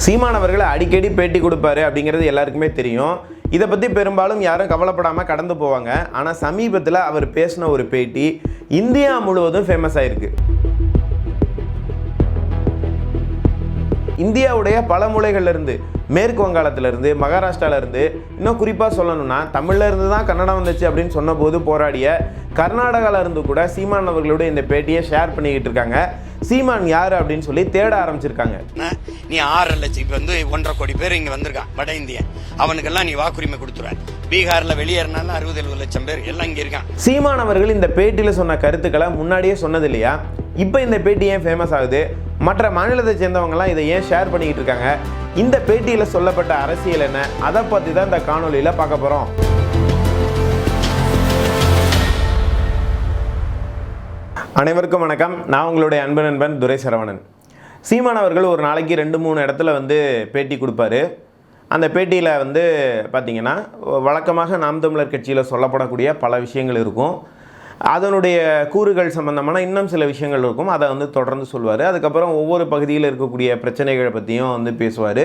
சீமான் அவர்கள் அடிக்கடி பேட்டி கொடுப்பாரு அப்படிங்கிறது எல்லாருக்குமே தெரியும். இதை பற்றி பெரும்பாலும் யாரும் கவலைப்படாமல் கடந்து போவாங்க. ஆனால் சமீபத்தில் அவர் பேசின ஒரு பேட்டி இந்தியா முழுவதும் ஃபேமஸ் ஆயிருக்கு. இந்தியாவுடைய பல மூலைகள்லேருந்து, மேற்கு வங்காளத்திலேருந்து, மகாராஷ்டிராவிலேருந்து, இன்னும் குறிப்பாக சொல்லணும்னா தமிழ்லேருந்து தான் கன்னடம் வந்துச்சு அப்படின்னு சொன்னபோது போராடிய கர்நாடகாவிலேருந்து கூட சீமான் அவர்களோட இந்த பேட்டியை ஷேர் பண்ணிக்கிட்டு இருக்காங்க. சீமான் யார் அப்படின்னு சொல்லி தேட ஆரம்பிச்சிருக்காங்க. நீ 6 லட்சம் இப்போ 1.5 கோடி பேர் இங்கே வந்திருக்கான் வட இந்திய, அவனுக்கெல்லாம் நீ வாக்குரிமை கொடுத்துருவ. பீகார்ல வெளியேறினாலும் 60-70 லட்சம் பேர் எல்லாம் இங்கே இருக்கான். சீமான் அவர்கள் இந்த பேட்டியில் சொன்ன கருத்துக்களை முன்னாடியே சொன்னது இல்லையா? இப்போ இந்த பேட்டி ஏன் ஃபேமஸ் ஆகுது? மற்ற மாநிலத்தை சேர்ந்தவங்கலாம் இதை ஏன் ஷேர் பண்ணிக்கிட்டு இருக்காங்க? இந்த பேட்டியில் சொல்லப்பட்ட அரசியல் என்ன? அதை பற்றி தான் இந்த காணொலியில் பார்க்க போகிறோம். அனைவருக்கும் வணக்கம். நான் உங்களுடைய அன்பு நண்பன் துரை சரவணன். சீமான் அவர்கள் ஒரு நாளைக்கு 2-3 இடத்துல பேட்டி கொடுப்பாரு. அந்த பேட்டியில் பார்த்திங்கன்னா வழக்கமாக நாம் தமிழர் கட்சியில் சொல்லப்படக்கூடிய பல விஷயங்கள் இருக்கும். அதனுடைய கூறுகள் சம்பந்தமான இன்னும் சில விஷயங்கள் இருக்கும். அதை தொடர்ந்து சொல்வார். அதுக்கப்புறம் ஒவ்வொரு பகுதியில் இருக்கக்கூடிய பிரச்சனைகளை பற்றியும் பேசுவார்.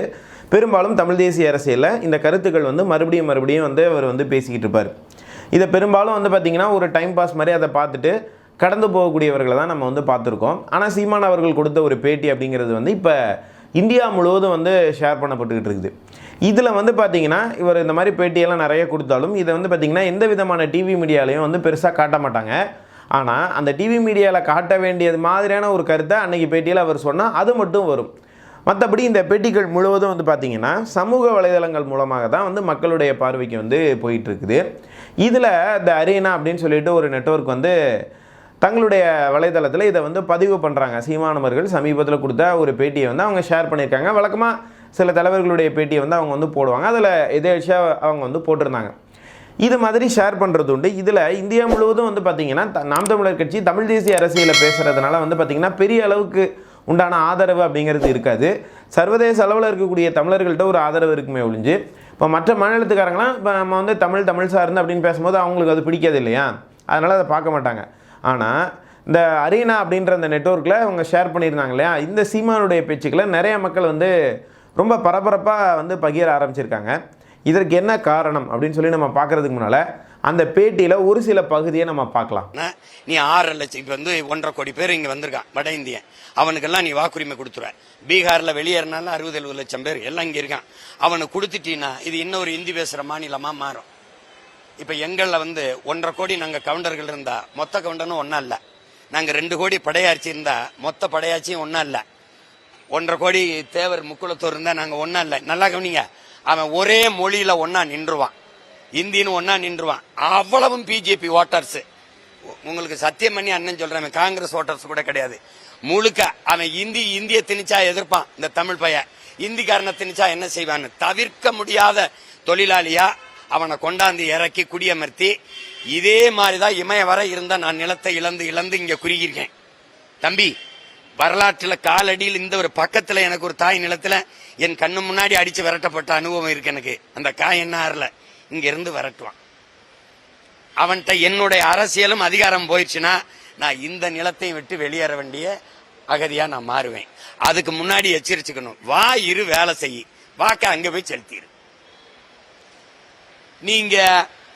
பெரும்பாலும் தமிழ் தேசிய அரசியலில் இந்த கருத்துக்கள் மறுபடியும் அவர் பேசிக்கிட்டு இருப்பார். இதை பெரும்பாலும் பார்த்திங்கன்னா ஒரு டைம் பாஸ் மாதிரி அதை பார்த்துட்டு கடந்து போகக்கூடியவர்களை தான் நம்ம பார்த்துருக்கோம். ஆனால் சீமான் அவர்கள் கொடுத்த ஒரு பேட்டி அப்படிங்கிறது இப்போ இந்தியா முழுவதும் ஷேர் பண்ணப்பட்டுக்கிட்டு இருக்குது. இதில் பார்த்திங்கன்னா இவர் இந்த மாதிரி பேட்டியெல்லாம் நிறைய கொடுத்தாலும் இதை பார்த்திங்கன்னா எந்த விதமான டிவி மீடியாலையும் பெருசாக காட்ட மாட்டாங்க. ஆனால் அந்த டிவி மீடியாவில் காட்ட வேண்டியது மாதிரியான ஒரு கருத்தை அன்றைக்கி பேட்டியில் அவர் சொன்னால் அது மட்டும் வரும். மற்றபடி இந்த பேட்டிகள் முழுவதும் பார்த்திங்கன்னா சமூக வலைதளங்கள் மூலமாக தான் மக்களுடைய பார்வைக்கு போயிட்டுருக்குது. இதில் இந்த அரீனா அப்படின்னு சொல்லிட்டு ஒரு நெட்வொர்க் தங்களுடைய வலைதளத்தில் இதை பதிவு பண்ணுறாங்க. சீமான் அவர்கள் சமீபத்தில் கொடுத்த ஒரு பேட்டியை அவங்க ஷேர் பண்ணியிருக்காங்க. வழக்கமாக சில தலைவர்களுடைய பேட்டியை அவங்க போடுவாங்க. அதில் எதேர்ச்சியாக அவங்க போட்டிருந்தாங்க. இது மாதிரி ஷேர் பண்ணுறது உண்டு. இதில் இந்தியா முழுவதும் பார்த்திங்கன்னா நாம் தமிழர் கட்சி தமிழ் தேசிய அரசியலை பேசுகிறதுனால பார்த்திங்கன்னா பெரிய அளவுக்கு உண்டான ஆதரவு அப்படிங்கிறது இருக்காது. சர்வதேச அளவில் இருக்கக்கூடிய தமிழர்கள்ட்ட ஒரு ஆதரவு இருக்குமே ஒழிஞ்சு, இப்போ மற்ற மாநிலத்துக்காரங்களாம் இப்போ நம்ம தமிழ் சார்ந்து அப்படின்னு பேசும்போது அவங்களுக்கு அது பிடிக்காது இல்லையா? அதனால் அதை பார்க்க மாட்டாங்க. ஆனால் இந்த அரீனா அப்படின்ற அந்த நெட்வொர்க்கில் அவங்க ஷேர் பண்ணியிருந்தாங்க இல்லையா? இந்த சீமானுடைய பேச்சுக்களை நிறைய மக்கள் ரொம்ப பரபரப்பாக பகிர ஆரம்பிச்சிருக்காங்க. இதற்கு என்ன காரணம் அப்படின்னு சொல்லி நம்ம பார்க்குறதுக்கு முன்னால் அந்த பேட்டியில் ஒரு சில பகுதியை நம்ம பார்க்கலாம். நீ 6 லட்சம் இப்போ 1.5 கோடி பேர் இங்கே வந்திருக்கான் வட இந்திய, அவனுக்கெல்லாம் நீ வாக்குரிமை கொடுத்துருவ. பீகாரில் வெளியேறினாலும் 60-70 லட்சம் பேர் எல்லாம் இங்கே இருக்கான். அவனுக்கு கொடுத்துட்டீங்கன்னா இது இன்னொரு இந்தி பேசுகிற மாநிலமாக மாறும். இப்போ எங்களில் 1.5 கோடி நாங்கள் கவுண்டர்கள் இருந்தா மொத்த கவுண்டனும் ஒன்றா இல்லை. நாங்கள் 2 கோடி படையாட்சி இருந்தா மொத்த படையாட்சியும் ஒன்றா இல்லை. 1.5 கோடி தேவர் முக்குளத்தோர் இருந்தால் நாங்கள் ஒன்றா இல்லை. நல்லா கவனிங்க, அவன் ஒரே மொழியில் ஒன்றா நின்றுவான், இந்தின்னு ஒன்றா நின்றுவான். அவ்வளவும் பிஜேபி ஓட்டர்ஸு. உங்களுக்கு சத்தியம் பண்ணி அண்ணன் சொல்கிறேன், காங்கிரஸ் ஓட்டர்ஸ் கூட கிடையாது. முழுக்க அவன் இந்திய திணிச்சா எதிர்ப்பான். இந்த தமிழ் பையன் இந்திக்காரனை திணிச்சா என்ன செய்வான்னு தவிர்க்க முடியாத தொழிலாளியா அவனை கொண்டாந்து இறக்கி குடியமர்த்தி, இதே மாதிரிதான் இமய வர இருந்தா நான் நிலத்தை இழந்து இங்க குறுகியிருக்கேன். தம்பி, வரலாற்றுல காலடியில் இந்த ஒரு பக்கத்துல எனக்கு ஒரு தாய் நிலத்துல என் கண்ணு முன்னாடி அடிச்சு விரட்டப்பட்ட அனுபவம் இருக்கு எனக்கு. அந்த காய் என்ன ஆறல, இங்க இருந்து விரட்டுவான். அவன்கிட்ட என்னுடைய அரசியலும் அதிகாரம் போயிடுச்சுன்னா நான் இந்த நிலத்தையும் விட்டு வெளியேற வேண்டிய அகதியா நான் மாறுவேன். அதுக்கு முன்னாடி எச்சரிச்சுக்கணும். வா இரு வேலை செய்ய, வாக்க அங்க போய் செலுத்திடு. நீங்க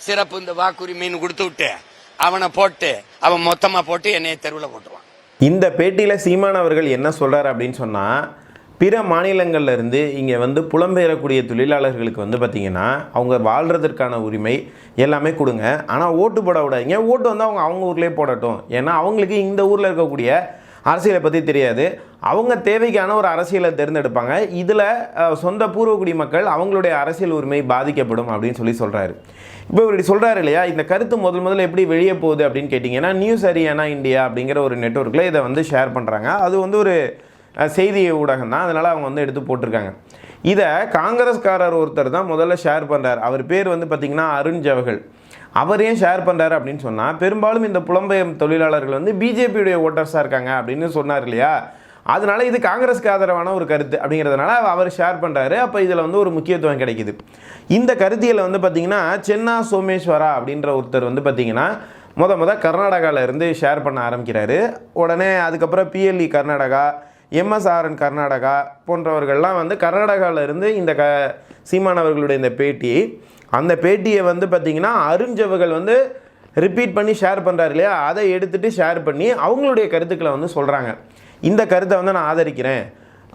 சிறப்பு இந்த வாக்குரிமைன்னு கொடுத்து விட்டு அவனை போட்டு அவன் மொத்தமா போட்டு என்னைய தெருவில் போட்டுருவான். இந்த பேட்டியில் சீமான் அவர்கள் என்ன சொல்றாரு அப்படின்னு சொன்னால், பிற மாநிலங்கள்ல இருந்து இங்கே புலம்பெயரக்கூடிய தொழிலாளர்களுக்கு பார்த்தீங்கன்னா அவங்க வாழ்கிறதுக்கான உரிமை எல்லாமே கொடுங்க, ஆனால் ஓட்டு போட விடாதீங்க. ஓட்டு அவங்க ஊர்லேயே போடட்டும். ஏன்னா அவங்களுக்கு இந்த ஊரில் இருக்கக்கூடிய அரசியலை பற்றி தெரியாது. அவங்க தேவைக்கான ஒரு அரசியலை தேர்ந்தெடுப்பாங்க. இதில் சொந்த பூர்வக்குடி மக்கள் அவங்களுடைய அரசியல் உரிமை பாதிக்கப்படும் அப்படின்னு சொல்கிறாரு. இப்போ இப்படி சொல்கிறாரு இல்லையா? இந்த கருத்து முதல்ல எப்படி வெளியே போகுது அப்படின்னு கேட்டிங்கன்னா, நியூஸ் அரியானா இந்தியா அப்படிங்கிற ஒரு நெட்வொர்க்கில் இதை ஷேர் பண்ணுறாங்க. அது ஒரு செய்தி ஊடகம் தான், அதனால் அவங்க எடுத்து போட்டிருக்காங்க. இதை காங்கிரஸ்காரர் ஒருத்தர் தான் முதல்ல ஷேர் பண்ணுறார். அவர் பேர் பார்த்திங்கன்னா அருண் ஜவஹல். அவர் ஏன் ஷேர் பண்ணுறாரு அப்படின்னு சொன்னால், பெரும்பாலும் இந்த புலம்பெயர் தொழிலாளர்கள் பிஜேபியுடைய ஓட்டர்ஸாக இருக்காங்க அப்படின்னு சொன்னார் இல்லையா? அதனால இது காங்கிரஸ்க்கு ஆதரவான ஒரு கருத்து அப்படிங்கிறதுனால அவர் ஷேர் பண்ணுறாரு. அப்போ இதில் ஒரு முக்கியத்துவம் கிடைக்கிது. இந்த கருத்தியலை பார்த்திங்கன்னா சென்னா சோமேஸ்வரா அப்படின்ற ஒருத்தர் பார்த்திங்கன்னா கர்நாடகாவில் இருந்து ஷேர் பண்ண ஆரம்பிக்கிறாரு. உடனே அதுக்கப்புறம் பிஎல்இ கர்நாடகா, MSRN கர்நாடகா போன்றவர்கள்லாம் வந்து கர்நாடகாவில் இருந்து இந்த சீமான் அவர்களுடைய இந்த பேட்டி, அந்த பேட்டியை வந்து பார்த்திங்கன்னா அருஞ்சவர்கள் வந்து ரிப்பீட் பண்ணி ஷேர் பண்ணுறாரு இல்லையா, அதை எடுத்துகிட்டு ஷேர் பண்ணி அவங்களுடைய கருத்துக்களை வந்து சொல்கிறாங்க. இந்த கருத்தை வந்து நான் ஆதரிக்கிறேன்,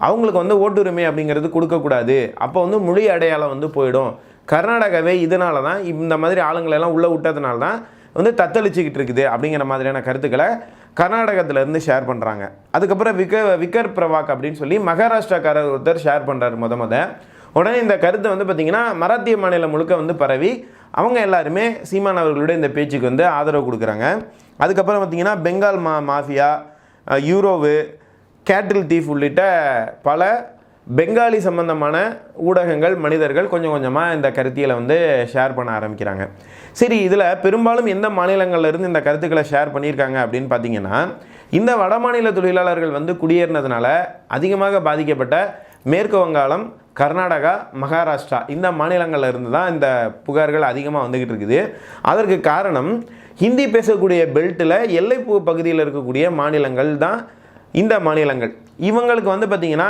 அவங்களுக்கு வந்து ஓட்டுரிமை அப்படிங்கிறது கொடுக்கக்கூடாது, அப்போ வந்து மொழி அடையாளம் வந்து போயிடும், கர்நாடகாவே இதனால தான் இந்த மாதிரி ஆளுங்களெல்லாம் உள்ளே விட்டதுனால தான் வந்து தத்தளிச்சுக்கிட்டு இருக்குது அப்படிங்கிற மாதிரியான கருத்துக்களை கர்நாடகத்திலேருந்து ஷேர் பண்ணுறாங்க. அதுக்கப்புறம் விக்கர் பிரவாக் அப்படின்னு சொல்லி மகாராஷ்டிராக்காரர் ஒருத்தர் ஷேர் பண்ணுறாரு உடனே இந்த கருத்தை வந்து பார்த்திங்கன்னா மராத்திய மாநிலம் முழுக்க வந்து பரவி அவங்க எல்லாருமே சீமான் அவர்களுடைய இந்த பேச்சுக்கு வந்து ஆதரவு கொடுக்குறாங்க. அதுக்கப்புறம் பார்த்திங்கன்னா பெங்கால் மாஃபியா, யூரோவு, கேட்டில் தீஃப் உள்ளிட்ட பல பெங்காலி சம்பந்தமான ஊடகங்கள், மனிதர்கள் கொஞ்சம் கொஞ்சமாக இந்த கருத்தியலை வந்து ஷேர் பண்ண ஆரம்பிக்கிறாங்க. சரி, இதில் பெரும்பாலும் எந்த மாநிலங்கள்லேருந்து இந்த கருத்துக்களை ஷேர் பண்ணியிருக்காங்க அப்படின்னு பார்த்தீங்கன்னா, இந்த வடமாநில தொழிலாளர்கள் வந்து குடியேறினதுனால அதிகமாக பாதிக்கப்பட்ட மேற்கு வங்காளம், கர்நாடகா, மகாராஷ்டிரா இந்த மாநிலங்களில் இருந்து தான் இந்த புகார்கள் அதிகமாக வந்துக்கிட்டு இருக்குது. அதற்கு காரணம் ஹிந்தி பேசக்கூடிய பெல்ட்டில் எல்லைப்பு பகுதியில் இருக்கக்கூடிய மாநிலங்கள் தான் இந்த மாநிலங்கள். இவங்களுக்கு வந்து பார்த்திங்கன்னா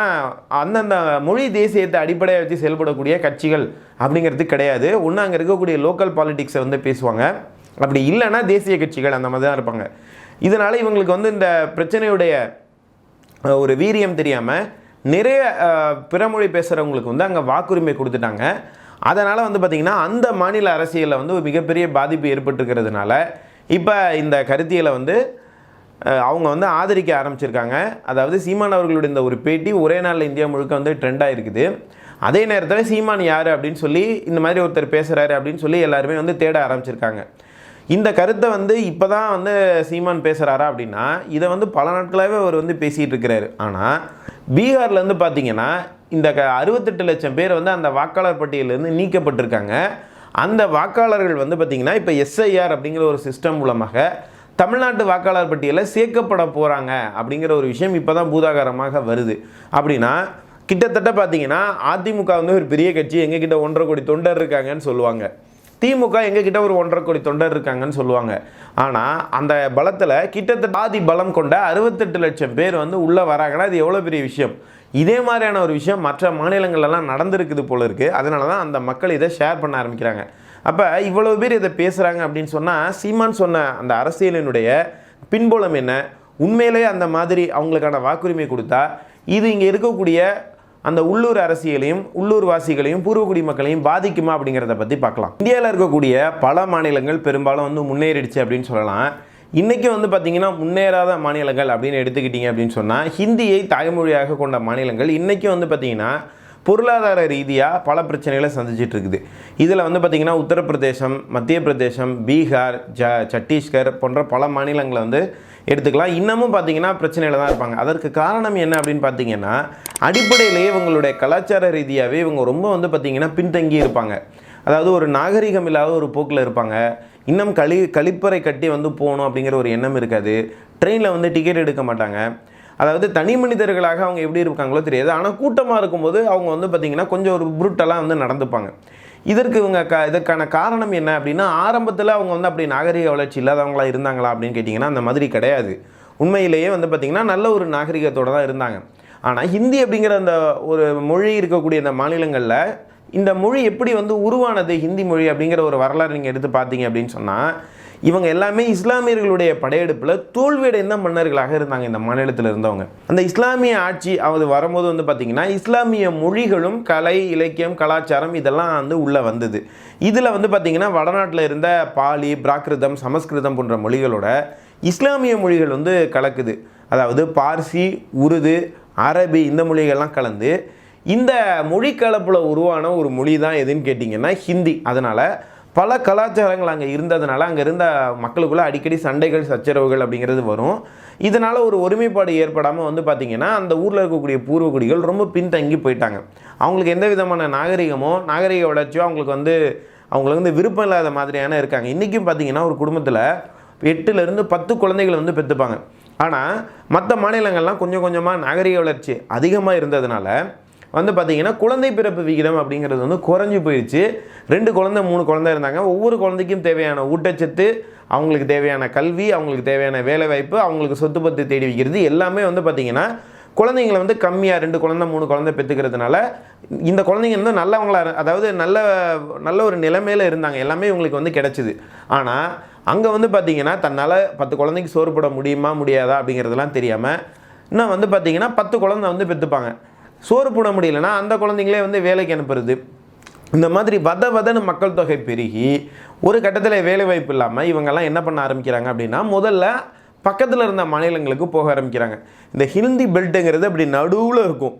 அந்தந்த மொழி தேசியத்தை அடிப்படையாக வச்சு செயல்படக்கூடிய கட்சிகள் அப்படிங்கிறது கிடையாது. ஒன்று அங்கே இருக்கக்கூடிய லோக்கல் பாலிட்டிக்ஸை வந்து பேசுவாங்க, அப்படி இல்லைன்னா தேசிய கட்சிகள் அந்த மாதிரி தான் இருப்பாங்க. இதனால் இவங்களுக்கு வந்து இந்த பிரச்சனையுடைய ஒரு வீரியம் தெரியாமல் நிறைய பிறமொழி பேசுகிறவங்களுக்கு வந்து அங்கே வாக்குரிமை கொடுத்துட்டாங்க. அதனால் வந்து பார்த்திங்கன்னா அந்த மாநில அரசியலில் வந்து ஒரு மிகப்பெரிய பாதிப்பு ஏற்பட்டுருக்கிறதுனால இப்போ இந்த கருத்தியலை வந்து அவங்க வந்து ஆதரிக்க ஆரம்பிச்சிருக்காங்க. அதாவது சீமான் அவர்களுடைய இந்த ஒரு பேட்டி ஒரே நாளில் இந்தியா முழுக்க வந்து ட்ரெண்டாக இருக்குது. அதே நேரத்தில் சீமான் யார் அப்படின்னு சொல்லி இந்த மாதிரி ஒருத்தர் பேசுகிறாரு அப்படின்னு சொல்லி எல்லாருமே வந்து தேட ஆரம்பிச்சிருக்காங்க. இந்த கருத்தை வந்து இப்போ தான் வந்து சீமான் பேசுகிறாரா அப்படின்னா இதை வந்து பல நாட்களாகவே அவர் வந்து பேசிகிட்டு இருக்கிறாரு. ஆனால் பீகார்லேருந்து பார்த்திங்கன்னா இந்த 68 லட்சம் பேர் வந்து அந்த வாக்காளர் பட்டியலேருந்து நீக்கப்பட்டிருக்காங்க. அந்த வாக்காளர்கள் வந்து பார்த்திங்கன்னா இப்போ SIR அப்படிங்கிற ஒரு சிஸ்டம் மூலமாக தமிழ்நாட்டு வாக்காளர் பட்டியலில் சேர்க்கப்பட போகிறாங்க அப்படிங்கிற ஒரு விஷயம் இப்போ தான் பூதாகாரமாக வருது. அப்படின்னா கிட்டத்தட்ட பார்த்திங்கன்னா அதிமுக வந்து ஒரு பெரிய கட்சி, எங்ககிட்ட 1.5 கோடி தொண்டர் இருக்காங்கன்னு சொல்லுவாங்க. திமுக எங்ககிட்ட ஒரு 1.5 கோடி தொண்டர் இருக்காங்கன்னு சொல்லுவாங்க. ஆனால் அந்த பலத்தில் கிட்டத்தட்ட ஆதி பலம் கொண்ட 68 லட்சம் பேர் வந்து உள்ளே வராங்கன்னா அது எவ்வளோ பெரிய விஷயம். இதே மாதிரியான ஒரு விஷயம் மற்ற மாநிலங்கள்லாம் நடந்திருக்குது போல இருக்குது. அதனால தான் அந்த மக்கள் இதை ஷேர் பண்ண ஆரம்பிக்கிறாங்க. அப்போ இவ்வளோ பேர் இதை பேசுகிறாங்க அப்படின்னு சொன்னால் சீமான் சொன்ன அந்த அரசியலினுடைய பின்புலம் என்ன, உண்மையிலேயே அந்த மாதிரி அவங்களுக்கான வாக்குரிமை கொடுத்தா இது இங்கே இருக்கக்கூடிய அந்த உள்ளூர் அரசியலையும் உள்ளூர் வாசிகளையும் பூர்வகுடி மக்களையும் பாதிக்குமா அப்படிங்கிறத பற்றி பார்க்கலாம். இந்தியாவில் இருக்கக்கூடிய பல மாநிலங்கள் பெரும்பாலும் வந்து முன்னேறிடுச்சு அப்படின்னு சொல்லலாம். இன்றைக்கி வந்து பார்த்திங்கன்னா முன்னேறாத மாநிலங்கள் அப்படின்னு எடுத்துக்கிட்டிங்க அப்படின்னு சொன்னால் ஹிந்தியை தாய்மொழியாக கொண்ட மாநிலங்கள் இன்றைக்கும் வந்து பார்த்திங்கன்னா பொருளாதார ரீதியாக பல பிரச்சனைகளை சந்திச்சிட்டு இருக்குது. இதில் வந்து பார்த்திங்கன்னா உத்தரப்பிரதேசம், மத்திய பிரதேசம், பீகார், சத்தீஸ்கர் போன்ற பல மாநிலங்களை வந்து எடுத்துக்கலாம். இன்னமும் பார்த்திங்கன்னா பிரச்சனையில் தான் இருப்பாங்க. அதற்கு காரணம் என்ன அப்படின்னு பார்த்திங்கன்னா அடிப்படையிலேயே இவங்களுடைய கலாச்சார ரீதியாகவே இவங்க ரொம்ப வந்து பார்த்திங்கன்னா பின்தங்கி இருப்பாங்க. அதாவது ஒரு நாகரிகம் இல்லாத ஒரு போக்கில் இருப்பாங்க. இன்னும் கழிப்பறை கட்டி வந்து போகணும் அப்படிங்கிற ஒரு எண்ணம் இருக்காது. ட்ரெயினில் வந்து டிக்கெட் எடுக்க மாட்டாங்க. அதாவது தனி மனிதர்களாக அவங்க எப்படி இருக்காங்களோ தெரியாது. ஆனால் கூட்டமாக இருக்கும்போது அவங்க வந்து பார்த்திங்கன்னா கொஞ்சம் ஒரு புருட்டெல்லாம் வந்து நடந்துப்பாங்க. இதற்கான காரணம் என்ன அப்படின்னா ஆரம்பத்தில் அவங்க வந்து அப்படி நாகரிக வளர்ச்சி இல்லாதவங்களா இருந்தாங்களா அப்படின்னு கேட்டிங்கன்னா அந்த மாதிரி கிடையாது. உண்மையிலேயே வந்து பார்த்திங்கன்னா நல்ல ஒரு நாகரிகத்தோடு தான் இருந்தாங்க. ஆனால் ஹிந்தி அப்படிங்கிற அந்த ஒரு மொழி இருக்கக்கூடிய இந்த மாநிலங்களில் இந்த மொழி எப்படி வந்து உருவானது, ஹிந்தி மொழி அப்படிங்கிற ஒரு வரலாறு நீங்கள் எடுத்து பார்த்தீங்க அப்படின்னு சொன்னால் இவங்க எல்லாமே இஸ்லாமியர்களுடைய படையெடுப்பில் தோல்வியடைந்த மன்னர்களாக இருந்தாங்க இந்த மாநிலத்தில் இருந்தவங்க. அந்த இஸ்லாமிய ஆட்சி அது வரும்போது வந்து பார்த்திங்கன்னா இஸ்லாமிய மொழிகளும் கலை, இலக்கியம், கலாச்சாரம் இதெல்லாம் வந்து உள்ளே வந்தது. இதில் வந்து பார்த்திங்கன்னா வடநாட்டில் இருந்த பாலி, பிராகிருதம், சமஸ்கிருதம் போன்ற மொழிகளோட இஸ்லாமிய மொழிகள் வந்து கலக்குது. அதாவது பார்சி, உருது, அரபி இந்த மொழிகள்லாம் கலந்து இந்த மொழி கலப்பில் உருவான ஒரு மொழி தான் எதுன்னு கேட்டிங்கன்னா ஹிந்தி. அதனால் பல கலாச்சாரங்கள் அங்கே இருந்ததுனால அங்கே இருந்த மக்களுக்குள்ளே அடிக்கடி சண்டைகள், சச்சரவுகள் அப்படிங்கிறது வரும். இதனால் ஒரு ஒருமைப்பாடு ஏற்படாமல் வந்து பார்த்திங்கன்னா அந்த ஊரில் இருக்கக்கூடிய பூர்வகுடிகள் ரொம்ப பின்தங்கி போயிட்டாங்க. அவங்களுக்கு எந்த விதமான நாகரிக வளர்ச்சியோ அவங்களுக்கு வந்து விருப்பம் இல்லாத மாதிரியான இருக்காங்க. இன்றைக்கும் பார்த்திங்கன்னா ஒரு குடும்பத்தில் 8லேருந்து 10 குழந்தைகள் வந்து பெற்றுப்பாங்க. ஆனால் மற்ற மாநிலங்கள்லாம் கொஞ்சம் கொஞ்சமாக நாகரிக வளர்ச்சி அதிகமாக இருந்ததுனால வந்து பார்த்திங்கன்னா குழந்தை பிறப்பு விகிதம் அப்படிங்கிறது வந்து குறைஞ்சி போயிடுச்சு. 2 குழந்தை 3 குழந்தை இருந்தாங்க. ஒவ்வொரு குழந்தைக்கும் தேவையான ஊட்டச்சத்து, அவங்களுக்கு தேவையான கல்வி, அவங்களுக்கு தேவையான வேலைவாய்ப்பு, அவங்களுக்கு சொத்து பத்து தேடி வைக்கிறது எல்லாமே வந்து பார்த்திங்கன்னா குழந்தைங்களை வந்து கம்மியாக 2 குழந்தை 3 குழந்தை பெற்றுக்கிறதுனால இந்த குழந்தைங்க வந்து நல்லவங்களா, அதாவது நல்ல ஒரு நிலைமையில் இருந்தாங்க, எல்லாமே இவங்களுக்கு வந்து கிடச்சிது. ஆனால் அங்கே வந்து பார்த்திங்கன்னா தன்னால் 10 குழந்தைக்கு சோறு போட முடியுமா முடியாதா அப்படிங்கிறதுலாம் தெரியாமல் இன்னும் வந்து பார்த்திங்கன்னா 10 குழந்தை வந்து பெற்றுப்பாங்க. சோறு போட முடியலன்னா அந்த குழந்தைங்களே வந்து வேலைக்கு அனுப்புறது. இந்த மாதிரி வதன்னு மக்கள் தொகை பெருகி ஒரு கட்டத்தில் வேலை வாய்ப்பு இல்லாமல் இவங்கெல்லாம் என்ன பண்ண ஆரம்பிக்கிறாங்க அப்படின்னா, முதல்ல பக்கத்தில் இருந்த மாநிலங்களுக்கு போக ஆரம்பிக்கிறாங்க. இந்த ஹிந்தி பெல்ட்டுங்கிறது அப்படி நடுவில் இருக்கும்.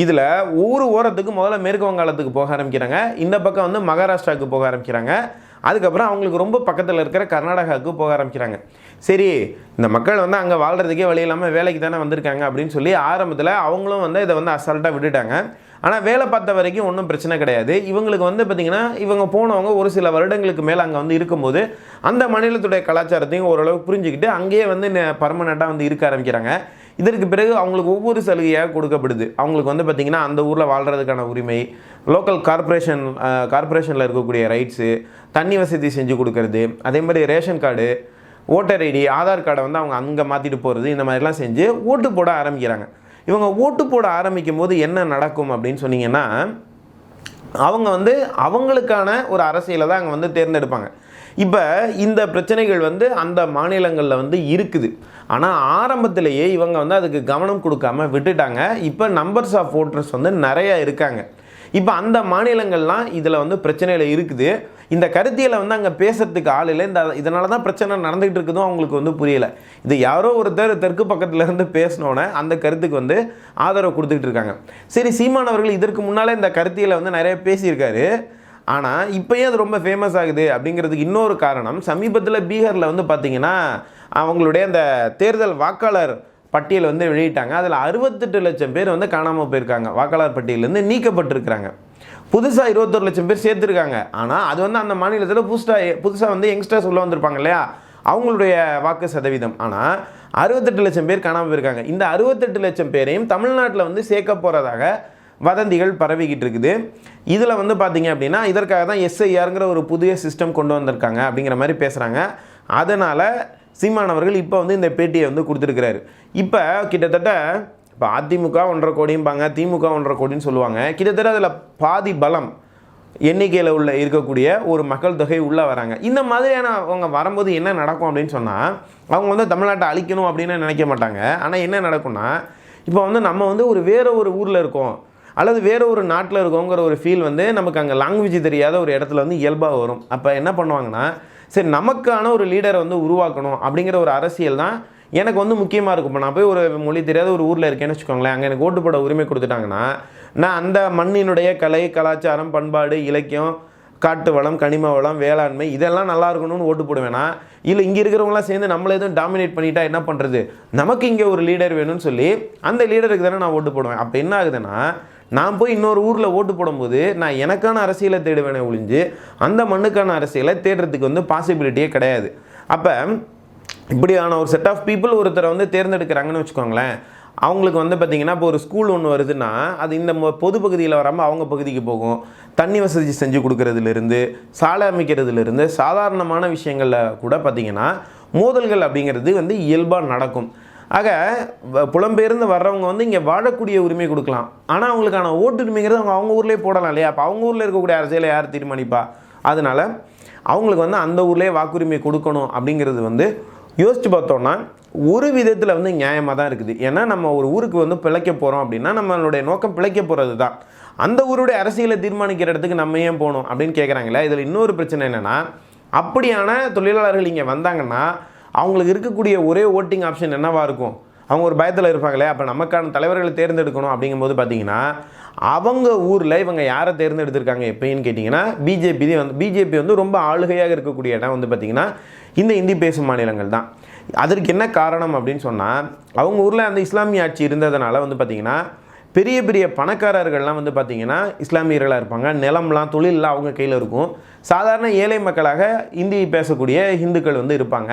இதில் ஒவ்வொரு ஓரத்துக்கு முதல்ல மேற்கு வங்காளத்துக்கு போக ஆரம்பிக்கிறாங்க, இந்த பக்கம் வந்து மகாராஷ்டிராவுக்கு போக ஆரம்பிக்கிறாங்க, அதுக்கப்புறம் அவங்களுக்கு ரொம்ப பக்கத்தில் இருக்கிற கர்நாடகாவுக்கு போக ஆரம்பிக்கிறாங்க. சரி, இந்த மக்கள் வந்து அங்கே வாழ்கிறதுக்கே வழி இல்லாமல் வேலைக்கு தானே வந்திருக்காங்க அப்படின்னு சொல்லி ஆரம்பத்தில் அவங்களும் வந்து இதை வந்து அசால்ட்டாக விட்டுட்டாங்க. ஆனால் வேலை பார்த்த வரைக்கும் ஒன்றும் பிரச்சனை கிடையாது. இவங்களுக்கு வந்து பார்த்திங்கன்னா இவங்க போனவங்க ஒரு சில வருடங்களுக்கு மேலே அங்கே வந்து இருக்கும்போது அந்த மாநிலத்துடைய கலாச்சாரத்தையும் ஓரளவுக்கு புரிஞ்சுக்கிட்டு அங்கேயே வந்து பர்மனெண்ட்டாக வந்து இருக்க ஆரம்பிக்கிறாங்க. இதற்கு பிறகு அவங்களுக்கு ஒவ்வொரு சலுகையாக கொடுக்கப்படுது. அவங்களுக்கு வந்து பார்த்திங்கன்னா அந்த ஊரில் வாழ்கிறதுக்கான உரிமை, லோக்கல் கார்பரேஷனில் இருக்கக்கூடிய ரைட்ஸு, தண்ணி வசதி செஞ்சு கொடுக்கறது, அதே மாதிரி ration card, voter ID, Aadhaar கார்டை வந்து அவங்க அங்கே மாற்றிட்டு போகிறது, இந்த மாதிரிலாம் செஞ்சு ஓட்டு போட ஆரம்பிக்கிறாங்க. இவங்க ஓட்டு போட ஆரம்பிக்கும் போது என்ன நடக்கும் அப்படின்னு சொன்னீங்கன்னா, அவங்க வந்து அவங்களுக்கான ஒரு அரசியலை தான் அங்கே வந்து தேர்ந்தெடுப்பாங்க. இப்போ இந்த பிரச்சனைகள் வந்து அந்த மாநிலங்களில் வந்து இருக்குது. ஆனால் ஆரம்பத்திலேயே இவங்க வந்து அதுக்கு கவனம் கொடுக்காம விட்டுட்டாங்க. இப்போ நம்பர்ஸ் ஆஃப் ஓட்டர்ஸ் வந்து நிறையா இருக்காங்க. இப்போ அந்த மாநிலங்கள்லாம் இதில் வந்து பிரச்சனையில் இருக்குது. இந்த கருத்தியலை வந்து அங்கே பேசுறதுக்கு ஆள் இல்லை. இதனால தான் பிரச்சனை நடந்துகிட்டு இருக்குதோ அவங்களுக்கு வந்து புரியலை. இது யாரோ ஒருத்தர் தெற்கு பக்கத்தில் இருந்து பேசினோன்னே அந்த கருத்துக்கு வந்து ஆதரவு கொடுத்துக்கிட்டு இருக்காங்க. சரி, சீமான் அவர்கள் இதற்கு முன்னால் இந்த கருத்தியலை வந்து நிறைய பேசியிருக்காரு. ஆனால் இப்போயே அது ரொம்ப ஃபேமஸ் ஆகுது அப்படிங்கிறதுக்கு இன்னொரு காரணம், சமீபத்தில் பீகாரில் வந்து பார்த்திங்கன்னா அவங்களுடைய அந்த தேர்தல் வாக்காளர் பட்டியல் வந்து வெளியிட்டாங்க. அதில் 68 லட்சம் பேர் வந்து காணாமல் போயிருக்காங்க, வாக்காளர் பட்டியலேருந்து நீக்கப்பட்டிருக்கிறாங்க. புதுசாக 21 லட்சம் பேர் சேர்த்துருக்காங்க. ஆனால் அது வந்து அந்த மாநிலத்தில் புதுசாக வந்து யங்ஸ்டர்ஸ் உள்ள வந்திருப்பாங்க இல்லையா, அவங்களுடைய வாக்கு சதவீதம். ஆனால் 68 லட்சம் பேர் காணாமல் போயிருக்காங்க. இந்த 68 லட்சம் பேரையும் தமிழ்நாட்டில் வந்து சேர்க்க போகிறதாக வதந்திகள் பரவிக்கிட்டு இருக்குது. இதில் வந்து பார்த்திங்க அப்படின்னா இதற்காக தான் எஸ்ஐஆருங்கிற ஒரு புதிய சிஸ்டம் கொண்டு வந்திருக்காங்க அப்படிங்கிற மாதிரி பேசுகிறாங்க. அதனால் சீமான் அவர்கள் இப்போ வந்து இந்த பேட்டியை வந்து கொடுத்துருக்கிறாரு. இப்போ கிட்டத்தட்ட இப்போ அதிமுக 1.5 கோடிம்பாங்க, திமுக 1.5 கோடின்னு சொல்லுவாங்க. கிட்டத்தட்ட அதில் பாதி பலம் எண்ணிக்கையில் இருக்கக்கூடிய ஒரு மக்கள் தொகை உள்ளே வராங்க. இந்த மாதிரியான அவங்க வரும்போது என்ன நடக்கும் அப்படின்னு சொன்னால், அவங்க வந்து தமிழ்நாட்டை அழிக்கணும் அப்படின்னு நினைக்க மாட்டாங்க. ஆனால் என்ன நடக்கும்னா, இப்போ வந்து நம்ம வந்து வேறு ஒரு ஊரில் இருக்கோம் அல்லது வேறு ஒரு நாட்டில் இருக்கோங்கிற ஒரு ஃபீல் வந்து நமக்கு அங்கே லாங்குவேஜ் தெரியாத ஒரு இடத்துல வந்து இயல்பாக வரும். அப்போ என்ன பண்ணுவாங்கன்னா, சரி நமக்கான ஒரு லீடரை வந்து உருவாக்கணும் அப்படிங்கிற ஒரு அரசியல் தான் எனக்கு வந்து முக்கியமாக இருக்கும். இப்போ நான் போய் ஒரு மொழி தெரியாத ஒரு ஊரில் இருக்கேன்னு வச்சுக்கோங்களேன், அங்கே எனக்கு ஓட்டு போட உரிமை கொடுத்துட்டாங்கன்னா நான் அந்த மண்ணினுடைய கலை, கலாச்சாரம், பண்பாடு, இலக்கியம், காட்டு வளம், கனிம வளம், வேளாண்மை இதெல்லாம் நல்லா இருக்கணும்னு ஓட்டு போடுவேனா, இல்லை இங்கே இருக்கிறவங்களாம் சேர்ந்து நம்மளை எதுவும் டாமினேட் பண்ணிட்டா என்ன பண்ணுறது, நமக்கு இங்கே ஒரு லீடர் வேணும்னு சொல்லி அந்த லீடருக்கு தானே நான் ஓட்டு போடுவேன். அப்போ என்ன ஆகுதுன்னா, நான் போய் இன்னொரு ஊரில் ஓட்டு போடும்போது நான் எனக்கான அரசியலை தேடுவேனே ஒழிஞ்சு அந்த மண்ணுக்கான அரசியலை தேடுறதுக்கு வந்து பாசிபிலிட்டியே கிடையாது. அப்போ இப்படியான ஒரு செட் ஆஃப் பீப்புள் ஒருத்தரை வந்து தேர்ந்தெடுக்கிறாங்கன்னு வச்சுக்கோங்களேன், அவங்களுக்கு வந்து பார்த்திங்கன்னா இப்போ ஒரு ஸ்கூல் ஒன்று வருதுன்னா அது இந்த பொது பகுதியில் வராமல் அவங்க பகுதிக்கு போகும். தண்ணி வசதி செஞ்சு கொடுக்கறதுலேருந்து, சாலை அமைக்கிறதுலேருந்து, சாதாரணமான விஷயங்களில் கூட பார்த்திங்கன்னா மோதல்கள் அப்படிங்கிறது வந்து இயல்பாக நடக்கும். ஆக புலம்பெயர்ந்து வர்றவங்க வந்து இங்கே வாழக்கூடிய உரிமை கொடுக்கலாம், ஆனால் அவங்களுக்கான ஓட்டுரிமைங்கிறது அவங்க ஊர்லேயே போடலாம் இல்லையா. அப்போ அவங்க ஊரில் இருக்கக்கூடிய அரசியலை யார் தீர்மானிப்பா? அதனால் அவங்களுக்கு வந்து அந்த ஊர்லேயே வாக்குரிமை கொடுக்கணும் அப்படிங்கிறது வந்து யோசித்து பார்த்தோன்னா ஒரு விதத்தில் வந்து நியாயமாக தான் இருக்குது. ஏன்னா நம்ம ஒரு ஊருக்கு வந்து பிழைக்க போகிறோம் அப்படின்னா நம்மளுடைய நோக்கம் பிழைக்க போகிறது தான். அந்த ஊருடைய அரசியலை தீர்மானிக்கிற இடத்துக்கு நம்ம ஏன் போகணும் அப்படின்னு கேட்குறாங்களே. இதில் இன்னொரு பிரச்சனை என்னென்னா, அப்படியான தொழிலாளர்கள் இங்கே வந்தாங்கன்னா அவங்களுக்கு இருக்கக்கூடிய ஒரே ஓட்டிங் ஆப்ஷன் என்னவாக இருக்கும்? அவங்க ஒரு பயத்தில் இருப்பாங்களே, அப்போ நமக்கான தலைவர்களை தேர்ந்தெடுக்கணும் அப்படிங்கும்போது பார்த்தீங்கன்னா அவங்க ஊரில் இவங்க யாரை தேர்ந்தெடுத்திருக்காங்க எப்போன்னு கேட்டிங்கன்னா பிஜேபி வந்து ரொம்ப ஆளுகையாக இருக்கக்கூடிய இடம் வந்து பார்த்திங்கன்னா இந்த இந்தி பேசும் மாநிலங்கள் தான். அதற்கு என்ன காரணம் அப்படின்னு சொன்னால், அவங்க ஊரில் அந்த இஸ்லாமிய ஆட்சி இருந்ததுனால வந்து பார்த்திங்கன்னா பெரிய பெரிய பணக்காரர்கள்லாம் வந்து பார்த்திங்கன்னா இஸ்லாமியர்களாக இருப்பாங்க. நிலம்லாம் தொழிலெலாம் அவங்க கையில் இருக்கும். சாதாரண ஏழை மக்களாக இந்தி பேசக்கூடிய இந்துக்கள் வந்து இருப்பாங்க.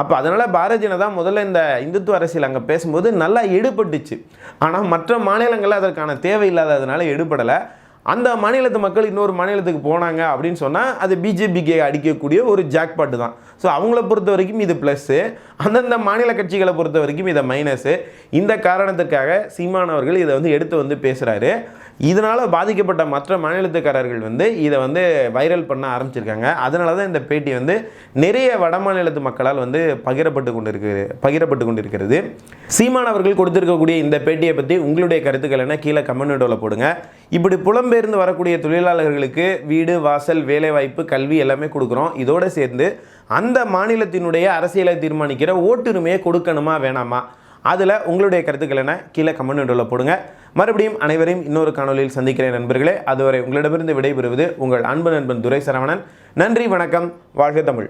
அப்போ அதனால் பாரதிய ஜனதா முதல்ல இந்த இந்துத்துவ அரசியல் அங்கே பேசும்போது நல்லா எடுபட்டுச்சு. ஆனால் மற்ற மாநிலங்களில் அதற்கான தேவை இல்லாததுனால எடுபடலை. அந்த மாநிலத்து மக்கள் இன்னொரு மாநிலத்துக்கு போனாங்க அப்படின்னு சொன்னால் அது பிஜேபிக்கு அடிக்கக்கூடிய ஒரு ஜாக்பாட்டு தான். ஸோ அவங்கள பொறுத்த வரைக்கும் இது ப்ளஸ்ஸு, அந்தந்த மாநில கட்சிகளை பொறுத்த வரைக்கும் இதை மைனஸு. இந்த காரணத்துக்காக சீமான் அவர்கள் இதை வந்து எடுத்து வந்து பேசுகிறாரு. இதனால் பாதிக்கப்பட்ட மற்ற மாநிலத்துக்காரர்கள் வந்து இதை வந்து வைரல் பண்ண ஆரம்பிச்சிருக்காங்க. அதனால தான் இந்த பேட்டி வந்து நிறைய வட மாநிலத்து மக்களால் வந்து பகிரப்பட்டு கொண்டிருக்கிறது. சீமான் அவர்கள் கொடுத்திருக்கக்கூடிய இந்த பேட்டியை பற்றி உங்களுடைய கருத்துக்கள் என்ன கீழே கமெண்ட் வீடியோவில் போடுங்க. இப்படி புலம்பெயர்ந்து வரக்கூடிய தொழிலாளர்களுக்கு வீடு, வாசல், வேலைவாய்ப்பு, கல்வி எல்லாமே கொடுக்குறோம். இதோடு சேர்ந்து அந்த மாநிலத்தினுடைய அரசியலை தீர்மானிக்கிற ஓட்டுரிமையை கொடுக்கணுமா வேணாமா, அதில் உங்களுடைய கருத்துக்கள் என்ன கீழே கமெண்ட் வீடியோவில் போடுங்க. மறுபடியும் அனைவரையும் இன்னொரு காணொலியில் சந்திக்கிறேன் நண்பர்களே. அதுவரை உங்களிடமிருந்து விடைபெறுவது உங்கள் அன்பு நண்பன் துரை சரவணன். நன்றி, வணக்கம், வாழ்க தமிழ்.